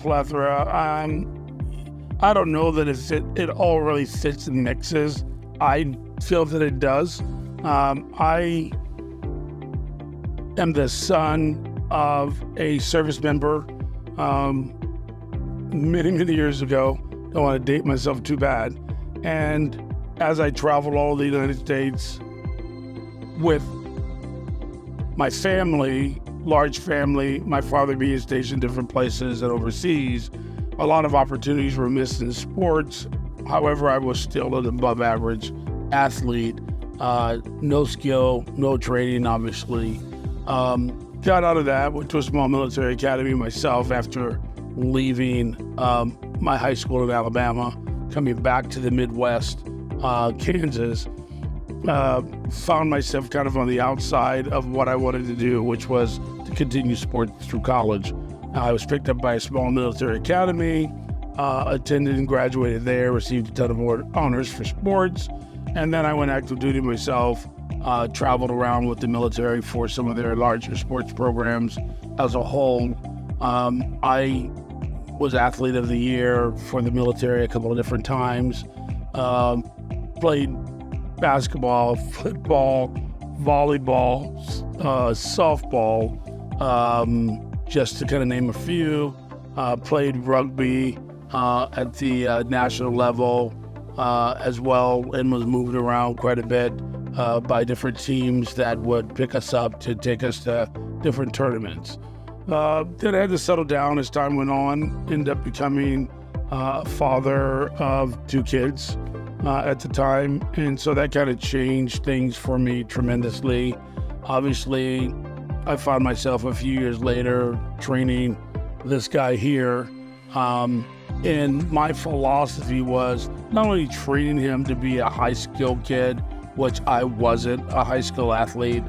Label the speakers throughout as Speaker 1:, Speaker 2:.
Speaker 1: plethora. I don't know that it all really fits and mixes. I feel that it does. I am the son of a service member many years ago. Don't want to date myself too bad. And as I traveled all over the United States with my family, large family, my father being stationed in different places and overseas, a lot of opportunities were missed in sports. However, I was still an above average athlete. No skill, no training, obviously. Got out of that, went to a small military academy myself after leaving my high school in Alabama, coming back to the Midwest, Kansas. Found myself kind of on the outside of what I wanted to do, which was to continue sports through college. I was picked up by a small military academy, attended and graduated there, received a ton of honors for sports, and then I went active duty myself, traveled around with the military for some of their larger sports programs as a whole. I was Athlete of the Year for the military a couple of different times, played basketball, football, volleyball, softball, just to kind of name a few. Played rugby at the national level as well, and was moved around quite a bit by different teams that would pick us up to take us to different tournaments. Then I had to settle down as time went on, ended up becoming a father of 2 kids at the time, and so that kind of changed things for me tremendously. Obviously, I found myself a few years later training this guy here, and my philosophy was not only training him to be a high-skill kid, which I wasn't a high-school athlete,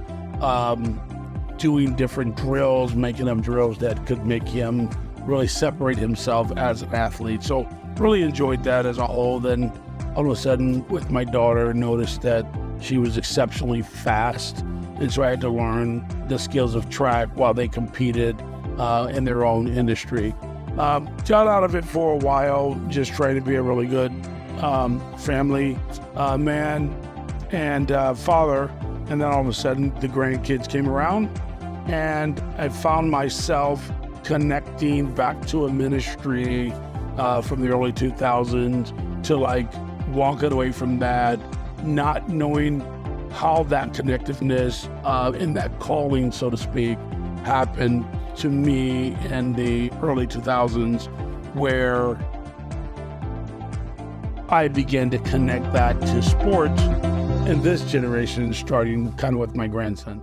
Speaker 1: doing different drills, making them drills that could make him really separate himself as an athlete. So really enjoyed that as a whole. Then all of a sudden with my daughter, noticed that she was exceptionally fast. And so I had to learn the skills of track while they competed in their own industry. Got out of it for a while, just trying to be a really good family man and father. And then all of a sudden the grandkids came around, and I found myself connecting back to a ministry from the early 2000s to like walking away from that, not knowing how that connectiveness and that calling, so to speak, happened to me in the early 2000s, where I began to connect that to sports in this generation, starting kind of with my grandson.